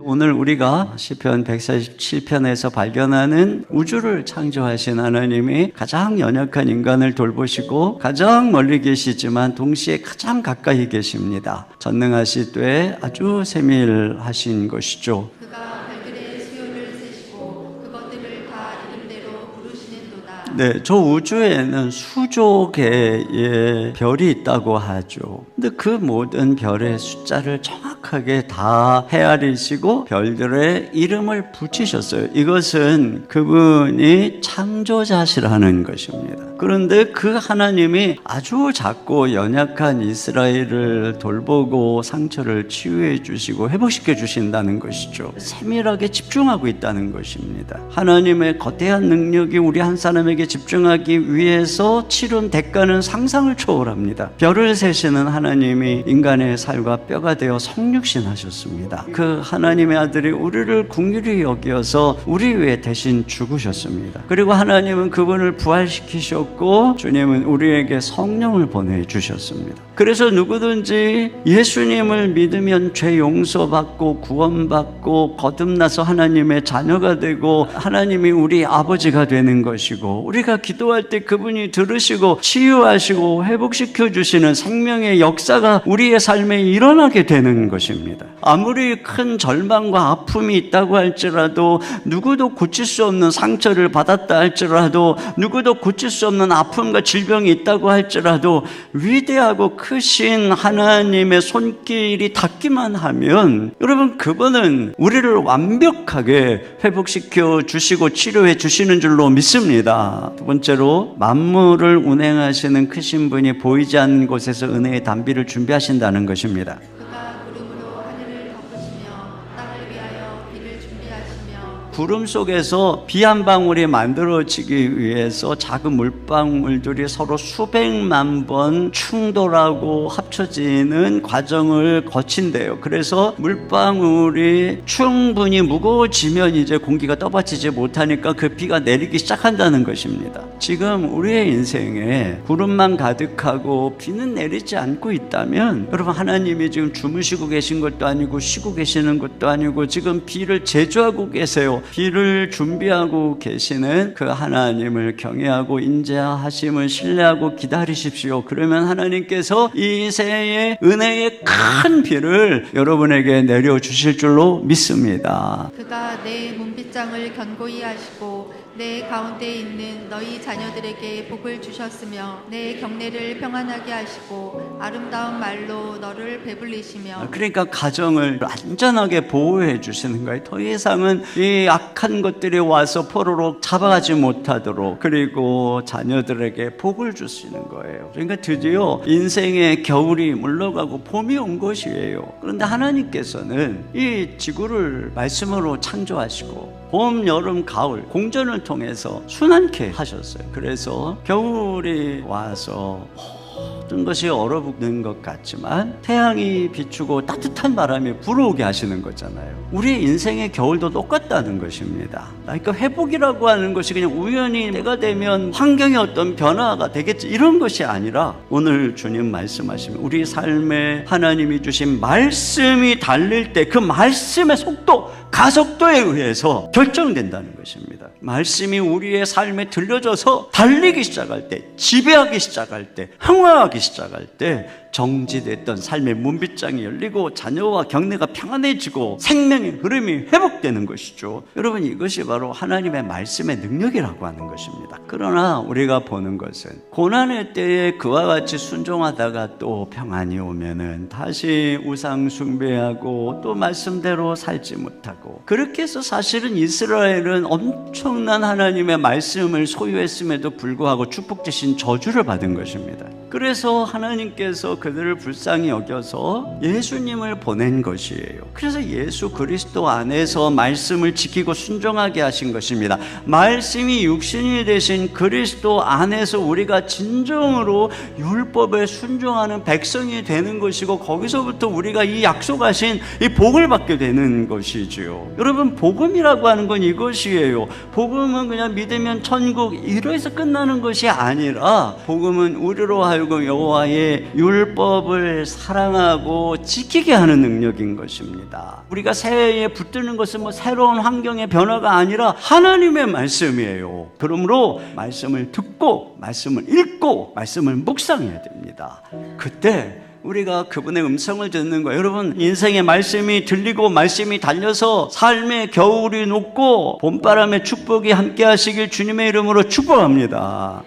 오늘 우리가 시편 147편에서 발견하는 우주를 창조하신 하나님이 가장 연약한 인간을 돌보시고 가장 멀리 계시지만 동시에 가장 가까이 계십니다. 전능하시되 아주 세밀하신 것이죠. 그가 별들의 수요를 세시고 그것들을 다 이름대로 부르시는도다. 네, 저 우주에는 수조 개의 별이 있다고 하죠. 근데 그 모든 별의 숫자를 정확하게 다 헤아리시고 별들의 이름을 붙이셨어요. 이것은 그분이 창조자시라는 것입니다. 그런데 그 하나님이 아주 작고 연약한 이스라엘을 돌보고 상처를 치유해 주시고 회복시켜 주신다는 것이죠. 세밀하게 집중하고 있다는 것입니다. 하나님의 거대한 능력이 우리 한 사람에게 집중하기 위해서 치른 대가는 상상을 초월합니다. 별을 세시는 하나님이 인간의 살과 뼈가 되어 성육신 하셨습니다. 그 하나님의 아들이 우리를 긍휼히 여기어서 우리 위해 대신 죽으셨습니다. 그리고 하나님은 그분을 부활시키셨고 주님은 우리에게 성령을 보내주셨습니다. 그래서 누구든지 예수님을 믿으면 죄 용서받고 구원받고 거듭나서 하나님의 자녀가 되고 하나님이 우리 아버지가 되는 것이고, 우리가 기도할 때 그분이 들으시고 치유하시고 회복시켜 주시는 생명의 역사가 우리의 삶에 일어나게 되는 것입니다. 아무리 큰 절망과 아픔이 있다고 할지라도, 누구도 고칠 수 없는 상처를 받았다 할지라도, 누구도 고칠 수 없는 아픔과 질병이 있다고 할지라도 위대하고 크신 하나님의 손길이 닿기만 하면 여러분, 그분은 우리를 완벽하게 회복시켜 주시고 치료해 주시는 줄로 믿습니다. 두 번째로, 만물을 운행하시는 크신 분이 보이지 않는 곳에서 은혜의 단비를 준비하신다는 것입니다. 그가 구름으로 하늘을 덮으시며 땅을 위하여 비를 준비하시며, 구름 속에서 비 한 방울이 만들어지기 위해서 작은 물방울들이 서로 수백만 번 충돌하고 합쳐지는 과정을 거친대요. 그래서 물방울이 충분히 무거워지면 이제 공기가 떠받치지 못하니까 그 비가 내리기 시작한다는 것입니다. 지금 우리의 인생에 구름만 가득하고 비는 내리지 않고 있다면, 여러분, 하나님이 지금 주무시고 계신 것도 아니고 쉬고 계시는 것도 아니고 지금 비를 제조하고 계세요. 비를 준비하고 계시는 그 하나님을 경외하고 인자하심을 신뢰하고 기다리십시오. 그러면 하나님께서 이 새해 은혜의 큰 비를 여러분에게 내려주실 줄로 믿습니다. 그가 내 문빗장을 견고히 하시고 내 가운데 있는 너희 자녀들에게 복을 주셨으며 내 경내를 평안하게 하시고 아름다운 말로 너를 배불리시며. 그러니까 가정을 안전하게 보호해 주시는 거예요. 더 이상은 이 악한 것들이 와서 포로로 잡아가지 못하도록, 그리고 자녀들에게 복을 주시는 거예요. 그러니까 드디어 인생의 겨울이 물러가고 봄이 온 것이에요. 그런데 하나님께서는 이 지구를 말씀으로 창조하시고 봄, 여름, 가을 공전을 통해서 순환케 하셨어요. 그래서 겨울이 와서 모든 것이 얼어붙는 것 같지만 태양이 비추고 따뜻한 바람이 불어오게 하시는 거잖아요. 우리 인생의 겨울도 똑같다는 것입니다. 그러니까 회복이라고 하는 것이 그냥 우연히 때가 되면 환경의 어떤 변화가 되겠지, 이런 것이 아니라 오늘 주님 말씀하시면 우리 삶에 하나님이 주신 말씀이 달릴 때 그 말씀의 속도, 가속도에 의해서 결정된다는 것입니다. 말씀이 우리의 삶에 들려져서 달리기 시작할 때, 지배하기 시작할 때, 흥황하기 시작할 때 정지됐던 삶의 문빗장이 열리고 자녀와 경내가 평안해지고 생명의 흐름이 회복되는 것이죠. 여러분, 이것이 바로 하나님의 말씀의 능력이라고 하는 것입니다. 그러나 우리가 보는 것은 고난의 때에 그와 같이 순종하다가 또 평안이 오면은 다시 우상 숭배하고 또 말씀대로 살지 못하고, 그렇게 해서 사실은 이스라엘은 엄청난 하나님의 말씀을 소유했음에도 불구하고 축복 대신 저주를 받은 것입니다. 그래서 하나님께서 그들을 불쌍히 여겨서 예수님을 보낸 것이에요. 그래서 예수 그리스도 안에서 말씀을 지키고 순종하게 하신 것입니다. 말씀이 육신이 되신 그리스도 안에서 우리가 진정으로 율법에 순종하는 백성이 되는 것이고, 거기서부터 우리가 이 약속하신 이 복을 받게 되는 것이지요. 이것이에요. 여러분, 복음이라고 하는 건 이것이에요. 복음은 그냥 믿으면 천국 이래서 끝나는 것이 아니라, 복음은 우리로 하여금 여호와의 율법을 사랑하고 지키게 하는 능력인 것입니다. 우리가 새해에 붙드는 것은 뭐 새로운 환경의 변화가 아니라 하나님의 말씀이에요. 그러므로 말씀을 듣고 말씀을 읽고 말씀을 묵상해야 됩니다. 그때 우리가 그분의 음성을 듣는 거예요. 여러분, 인생의 말씀이 들리고 말씀이 달려서 삶의 겨울이 녹고 봄바람의 축복이 함께 하시길 주님의 이름으로 축복합니다.